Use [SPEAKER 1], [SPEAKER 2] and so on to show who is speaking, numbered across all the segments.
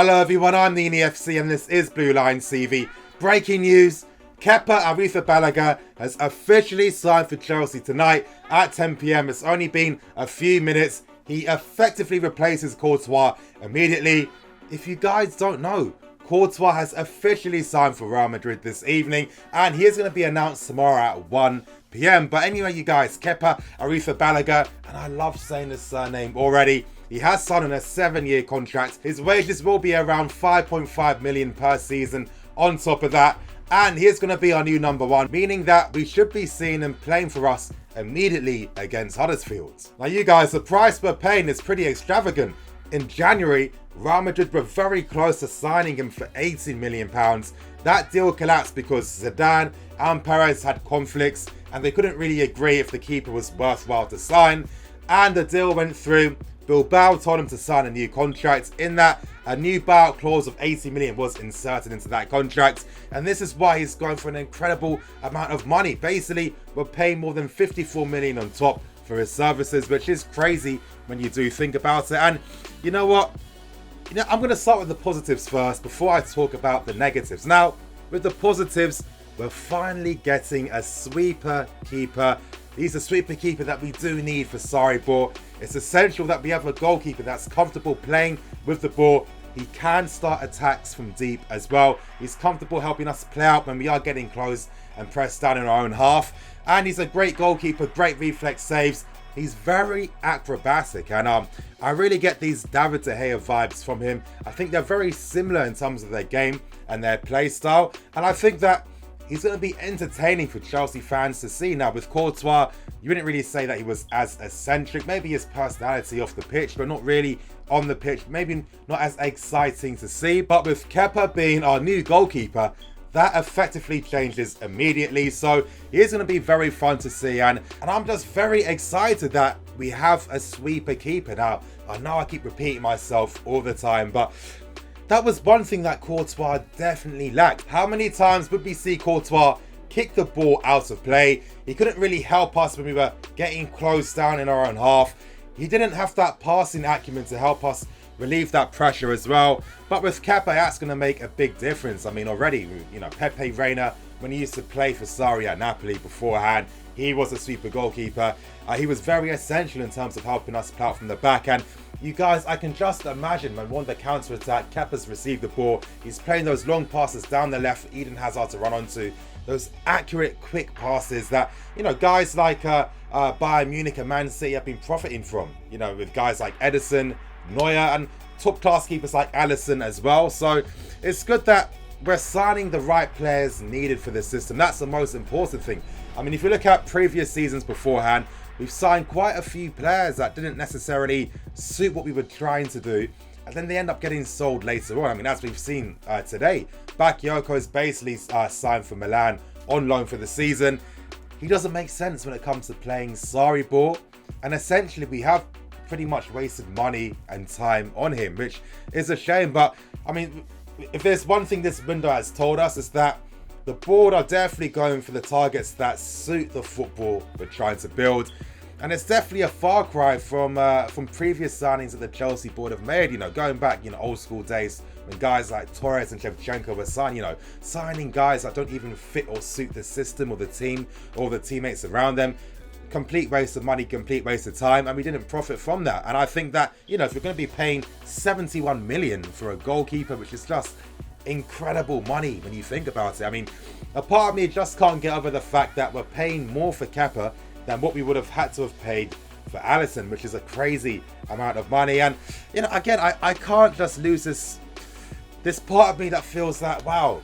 [SPEAKER 1] Hello everyone, I'm the EFC and this is Blue Line TV. Breaking news, KEPA ARRIZABALAGA has officially signed for Chelsea tonight at 10 PM. It's only been a few minutes. He effectively replaces Courtois immediately. If you guys don't know, Courtois has officially signed for Real Madrid this evening and he is going to be announced tomorrow at 1 PM. But anyway, you guys, KEPA ARRIZABALAGA, and I love saying this surname already. He has signed on a 7-year contract. His wages will be around 5.5 million per season on top of that. And he is going to be our new number one, meaning that we should be seeing him playing for us immediately against Huddersfield. Now you guys, the price we're paying is pretty extravagant. In January, Real Madrid were very close to signing him for £18 million. That deal collapsed because Zidane and Perez had conflicts and they couldn't really agree if the keeper was worthwhile to sign. And the deal went through. Bilbao told him to sign a new contract. In that, a new buyout clause of 80 million was inserted into that contract. And this is why he's going for an incredible amount of money. Basically, we're paying more than 54 million on top for his services, which is crazy when you do think about it. And you know what? I'm going to start with the positives first before I talk about the negatives. Now, with the positives, we're finally getting a sweeper keeper. He's a sweeper keeper that we do need for Sarri ball. It's essential that we have a goalkeeper that's comfortable playing with the ball. He can start attacks from deep as well. He's comfortable helping us play out when we are getting close and pressed down in our own half. And he's a great goalkeeper, great reflex saves. He's very acrobatic and I really get these David De Gea vibes from him. I think they're very similar in terms of their game and their play style. And I think that he's going to be entertaining for Chelsea fans to see. Now, with Courtois, you wouldn't really say that he was as eccentric. Maybe his personality off the pitch, but not really on the pitch. Maybe not as exciting to see. But with Kepa being our new goalkeeper, that effectively changes immediately. So he is going to be very fun to see. And I'm just very excited that we have a sweeper keeper. Now, I know I keep repeating myself all the time, but that was one thing that Courtois definitely lacked. How many times would we see Courtois kick the ball out of play? He couldn't really help us when we were getting closed down in our own half. He didn't have that passing acumen to help us relieve that pressure as well. But with Kepa, that's going to make a big difference. I mean, already, Pepe Reina, when he used to play for Sarri at Napoli beforehand, he was a sweeper goalkeeper. He was very essential in terms of helping us play out from the back. And you guys, I can just imagine when one of the counter-attack, Kepa's received the ball. He's playing those long passes down the left for Eden Hazard to run onto. Those accurate, quick passes that, guys like Bayern Munich and Man City have been profiting from. With guys like Ederson, Neuer, and top-class keepers like Alisson as well. So it's good that we're signing the right players needed for this system. That's the most important thing. I mean, if you look at previous seasons beforehand, we've signed quite a few players that didn't necessarily suit what we were trying to do. And then they end up getting sold later on. I mean, as we've seen today, Bakayoko is basically signed for Milan on loan for the season. He doesn't make sense when it comes to playing Sarri ball. And essentially, we have pretty much wasted money and time on him, which is a shame. But, I mean, if there's one thing this window has told us, is that the board are definitely going for the targets that suit the football we're trying to build. And it's definitely a far cry from previous signings that the Chelsea board have made, going back, old school days when guys like Torres and Shevchenko were signing guys that don't even fit or suit the system or the team or the teammates around them. Complete waste of money, complete waste of time, and we didn't profit from that. And I think that, if you're going to be paying 71 million for a goalkeeper, which is just incredible money when you think about it. I mean, a part of me just can't get over the fact that we're paying more for Kepa than what we would have had to have paid for Alisson, which is a crazy amount of money. And, again, I can't just lose this part of me that feels that, wow,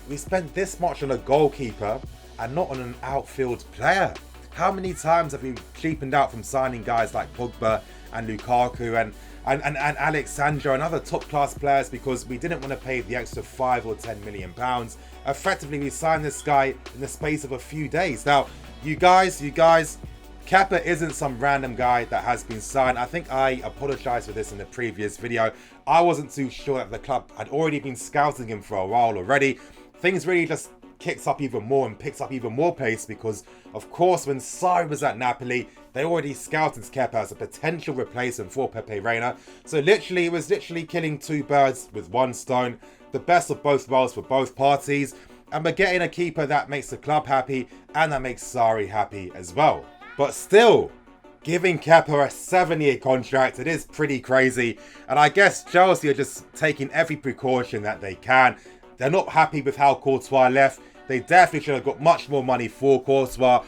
[SPEAKER 1] we spent this much on a goalkeeper and not on an outfield player. How many times have we cheapened out from signing guys like Pogba and Lukaku and Alexandro and other top-class players because we didn't want to pay the extra 5 or 10 million pounds? Effectively, we signed this guy in the space of a few days. Now, you guys, Kepa isn't some random guy that has been signed. I think I apologized for this in the previous video. I wasn't too sure that the club had already been scouting him for a while already. Things really just kicks up even more and picks up even more pace because, of course, when Sarri was at Napoli, they already scouted Kepa as a potential replacement for Pepe Reina. So literally, it was literally killing two birds with one stone. The best of both worlds for both parties. And we're getting a keeper that makes the club happy and that makes Sarri happy as well. But still, giving Kepa a 7-year contract, it is pretty crazy. And I guess Chelsea are just taking every precaution that they can. They're not happy with how Courtois left. They definitely should have got much more money for Courtois.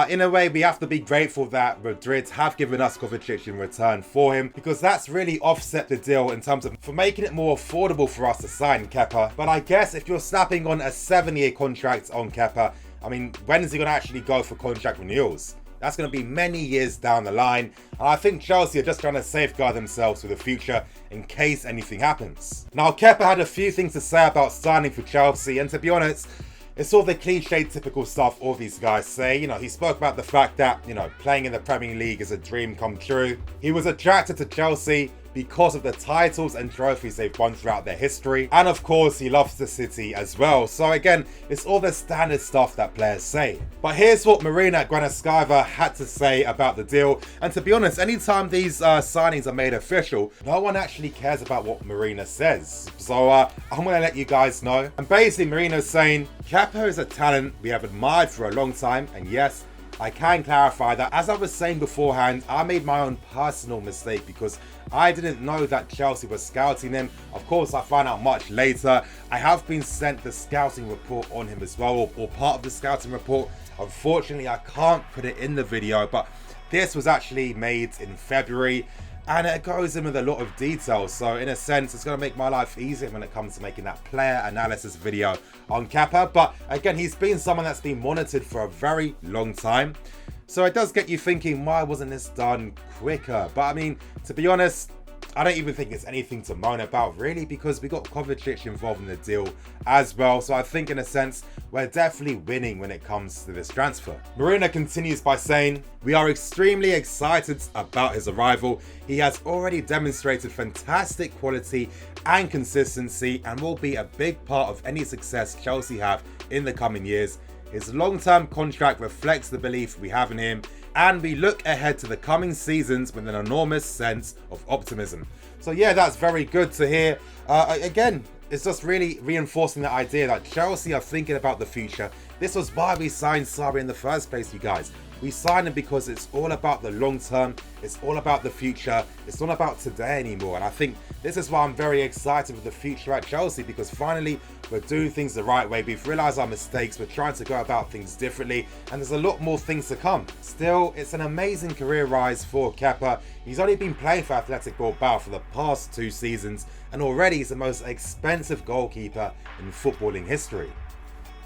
[SPEAKER 1] In a way, we have to be grateful that Madrid have given us Kovacic in return for him, because that's really offset the deal in terms of for making it more affordable for us to sign Kepa. But I guess if you're slapping on a 7-year contract on Kepa, I mean, when is he going to actually go for contract renewals? That's going to be many years down the line. And I think Chelsea are just trying to safeguard themselves for the future in case anything happens. Now, Kepa had a few things to say about signing for Chelsea, and to be honest, it's all the cliched, typical stuff all these guys say. You know, he spoke about the fact that, playing in the Premier League is a dream come true. He was attracted to Chelsea because of the titles and trophies they've won throughout their history. And of course, he loves the city as well. So again, it's all the standard stuff that players say. But here's what Marina Granovskaya had to say about the deal. And to be honest, anytime these signings are made official, no one actually cares about what Marina says. So I'm going to let you guys know. And basically, Marina's saying, Kepa is a talent we have admired for a long time. And yes, I can clarify that, as I was saying beforehand, I made my own personal mistake because I didn't know that Chelsea was scouting him. Of course, I found out much later. I have been sent the scouting report on him as well, or part of the scouting report. Unfortunately, I can't put it in the video, but this was actually made in February. And it goes in with a lot of details. So in a sense, it's going to make my life easier when it comes to making that player analysis video on Kepa. But again, he's been someone that's been monitored for a very long time. So it does get you thinking, why wasn't this done quicker? But I mean, to be honest, I don't even think it's anything to moan about really, because we got Kovacic involved in the deal as well. So I think in a sense, we're definitely winning when it comes to this transfer. Marina continues by saying, we are extremely excited about his arrival. He has already demonstrated fantastic quality and consistency and will be a big part of any success Chelsea have in the coming years. His long-term contract reflects the belief we have in him, and we look ahead to the coming seasons with an enormous sense of optimism. So yeah, that's very good to hear. Again, it's just really reinforcing the idea that Chelsea are thinking about the future. This was why we signed Sarri in the first place, you guys. We signed him because it's all about the long term, it's all about the future, it's not about today anymore. And I think this is why I'm very excited with the future at Chelsea, because finally we're doing things the right way. We've realised our mistakes, we're trying to go about things differently, and there's a lot more things to come. Still, it's an amazing career rise for Kepa. He's only been playing for Athletic Bilbao for the past 2 seasons, and already he's the most expensive goalkeeper in footballing history.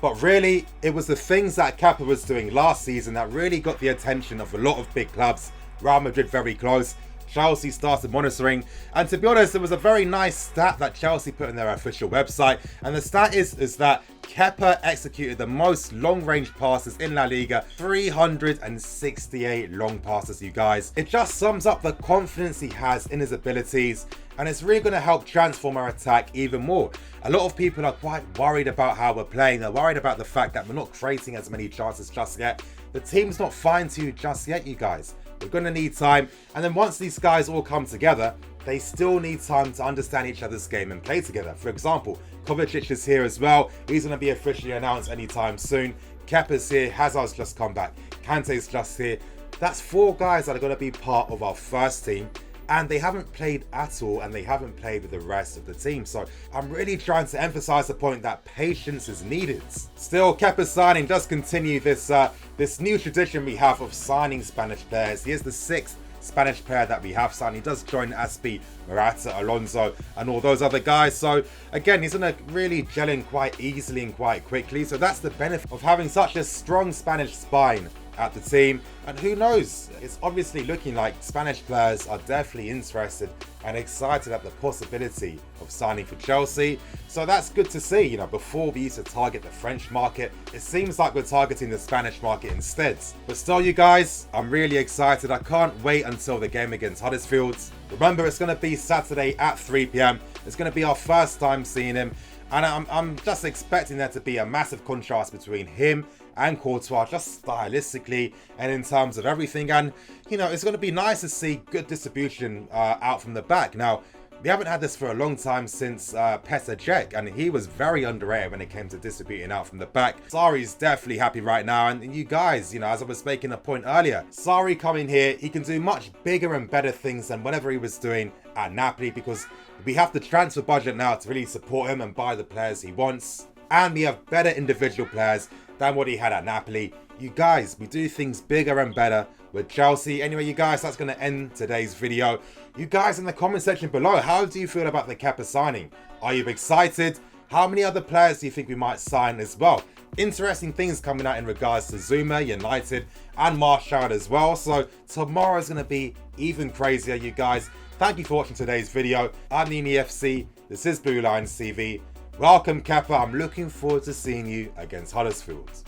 [SPEAKER 1] But really, it was the things that Kepa was doing last season that really got the attention of a lot of big clubs. Real Madrid very close. Chelsea started monitoring, and to be honest, it was a very nice stat that Chelsea put in their official website, and the stat is that Kepa executed the most long-range passes in La Liga, 368 long passes, you guys. It just sums up the confidence he has in his abilities, and it's really going to help transform our attack even more. A lot of people are quite worried about how we're playing. They're worried about the fact that we're not creating as many chances just yet. The team's not fine-tuned just yet, you guys. We're going to need time, and then once these guys all come together, they still need time to understand each other's game and play together. For example, Kovacic is here as well. He's going to be officially announced anytime soon. Kepa's here, Hazard's just come back, Kante's just here. That's 4 guys that are going to be part of our first team, and they haven't played at all, and they haven't played with the rest of the team. So I'm really trying to emphasize the point that patience is needed. Still, Kepa's signing does continue this new tradition we have of signing Spanish players. He is the 6th Spanish player that we have signed. He does join Aspi, Morata, Alonso, and all those other guys. So again, he's going to really gel in quite easily and quite quickly. So that's the benefit of having such a strong Spanish spine at the team. And who knows, it's obviously looking like Spanish players are definitely interested and excited at the possibility of signing for Chelsea. So that's good to see. Before we used to target the French market, it seems like we're targeting the Spanish market instead. But still, you guys, I'm really excited. I can't wait until the game against Huddersfield. Remember, it's going to be Saturday at 3 p.m. It's going to be our first time seeing him, and I'm just expecting there to be a massive contrast between him and Courtois, just stylistically and in terms of everything. And, you know, it's going to be nice to see good distribution out from the back. Now, we haven't had this for a long time since Petr Cech, and he was very underrated when it came to distributing out from the back. Sarri's definitely happy right now, and you guys, you know, as I was making a point earlier, Sarri coming here, he can do much bigger and better things than whatever he was doing at Napoli, because we have the transfer budget now to really support him and buy the players he wants, and we have better individual players than what he had at Napoli. You guys, we do things bigger and better with Chelsea. Anyway, you guys, that's going to end today's video. You guys in the comment section below, how do you feel about the Kepa signing? Are you excited? How many other players do you think we might sign as well? Interesting things coming out in regards to Zuma, United, and Martial as well. So tomorrow's going to be even crazier, you guys. Thank you for watching today's video. I'm EFC. This is Blue Lions TV. Welcome, Kepa. I'm looking forward to seeing you against Huddersfield.